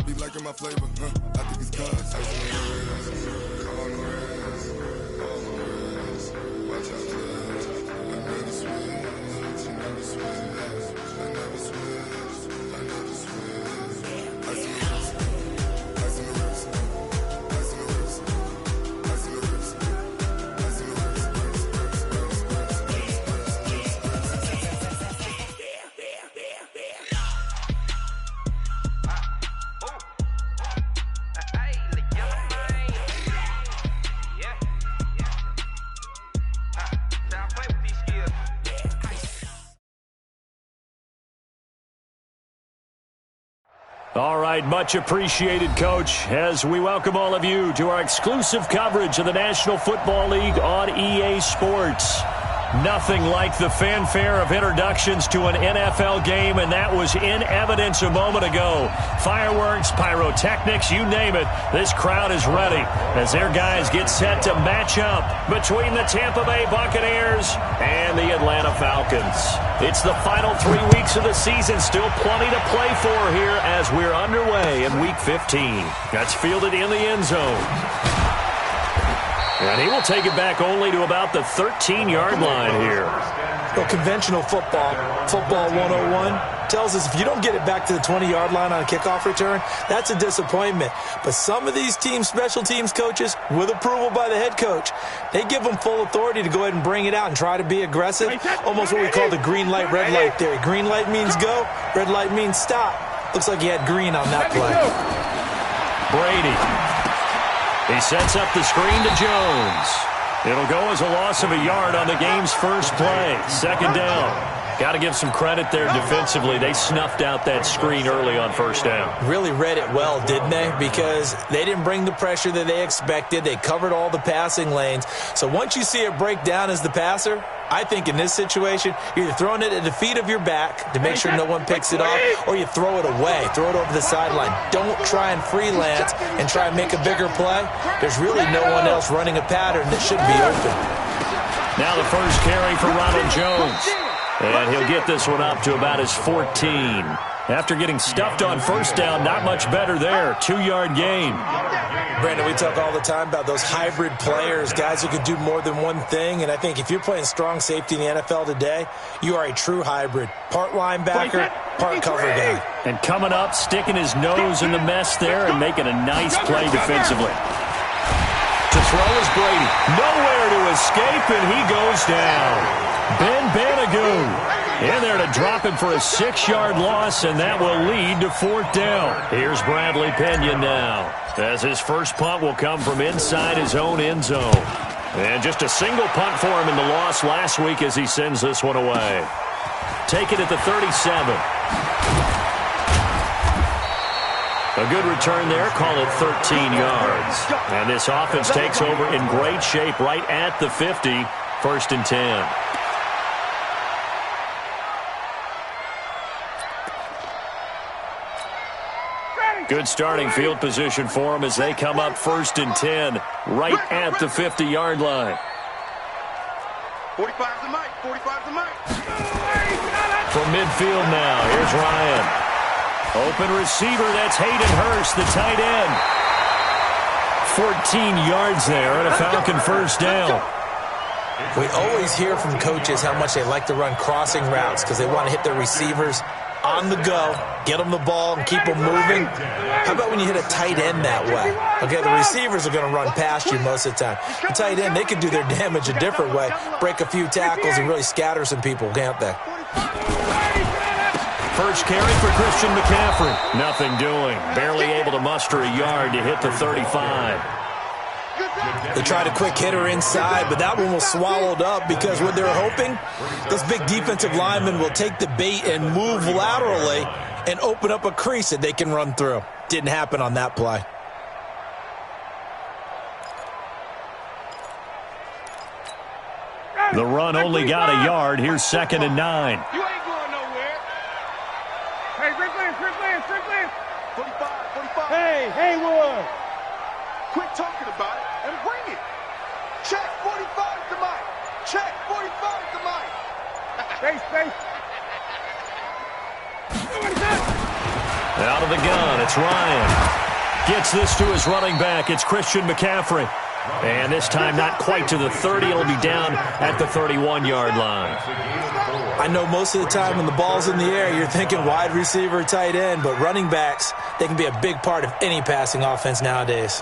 be liking my flavor, I think it's cause ice on the wrist, on the wrist, on the wrist. Watch out, cuz I never switch, I never switch, I never switch, I never switch. Ice on the wrist, ice on the wrist, ice on the wrist, ice on the wrist, ice on the wrist, All right, much appreciated, Coach, as we welcome all of you to our exclusive coverage of the National Football League on EA Sports. Nothing like the fanfare of introductions to an NFL game, and that was in evidence a moment ago. Fireworks, pyrotechnics, you name it. This crowd is ready as their guys get set to match up between the Tampa Bay Buccaneers and the Atlanta Falcons. It's the final 3 weeks of the season, still plenty to play for here as we're underway in Week 15. That's fielded in the end zone. And he will take it back only to about the 13-yard line here. Well, conventional football 101, tells us if you don't get it back to the 20-yard line on a kickoff return, that's a disappointment. But some of these teams, special teams coaches, with approval by the head coach, they give them full authority to go ahead and bring it out and try to be aggressive, almost what we call the green light, red light theory. Green light means go, red light means stop. Looks like he had green on that play. Brady. He sets up the screen to Jones. It'll go as a loss of a yard on the game's first play. Second down. Got to give some credit there defensively. They snuffed out that screen early on first down. Really read it well, didn't they? Because they didn't bring the pressure that they expected. They covered all the passing lanes. So once you see it break down as the passer, I think in this situation, you're either throwing it at the feet of your back to make sure no one picks it off, or you throw it away, throw it over the sideline. Don't try and freelance and try and make a bigger play. There's really no one else running a pattern that should be open. Now the first carry for Ronald Jones. And he'll get this one up to about his 14. After getting stuffed on first down, not much better there. 2-yard gain. Brandon, we talk all the time about those hybrid players, guys who could do more than one thing. And I think if you're playing strong safety in the NFL today, you are a true hybrid. Part linebacker, part cover guy. And coming up, sticking his nose in the mess there and making a nice play defensively. To throw is Brady. Nowhere to escape, and he goes down. Ben Banagoo in there to drop him for a 6-yard loss, and that will lead to fourth down. Here's Bradley Pena now, as his first punt will come from inside his own end zone. And just a single punt for him in the loss last week as he sends this one away. Take it at the 37. A good return there, call it 13 yards. And this offense takes over in great shape right at the 50, 1st and 10. Good starting field position for them as they come up 1st and 10, right at the 50-yard line. 45's the mic, 45's the mic. From midfield now, here's Ryan. Open receiver, that's Hayden Hurst, the tight end. 14 yards there and a Falcon first down. We always hear from coaches how much they like to run crossing routes because they want to hit their receivers on the go, get them the ball, and keep them moving. How about when you hit a tight end that way? Okay, the receivers are going to run past you most of the time. The tight end, they can do their damage a different way, break a few tackles and really scatter some people, can't they? First carry for Christian McCaffrey. Nothing doing. Barely able to muster a yard to hit the 35. They tried a quick hitter inside, but that one was swallowed up because what they're hoping, those big defensive linemen will take the bait and move laterally and open up a crease that they can run through. Didn't happen on that play. The run only got a yard. Here's 2nd and 9. You ain't going nowhere. Hey, Rick Lance. 45. Hey, Haywood. Quit talking about it and bring it. Check 45 to Mike. Check 45 to Mike. Space. Out of the gun, it's Ryan. Gets this to his running back. It's Christian McCaffrey. And this time not quite to the 30. It'll be down at the 31-yard line. I know most of the time when the ball's in the air, you're thinking wide receiver, tight end, but running backs, they can be a big part of any passing offense nowadays.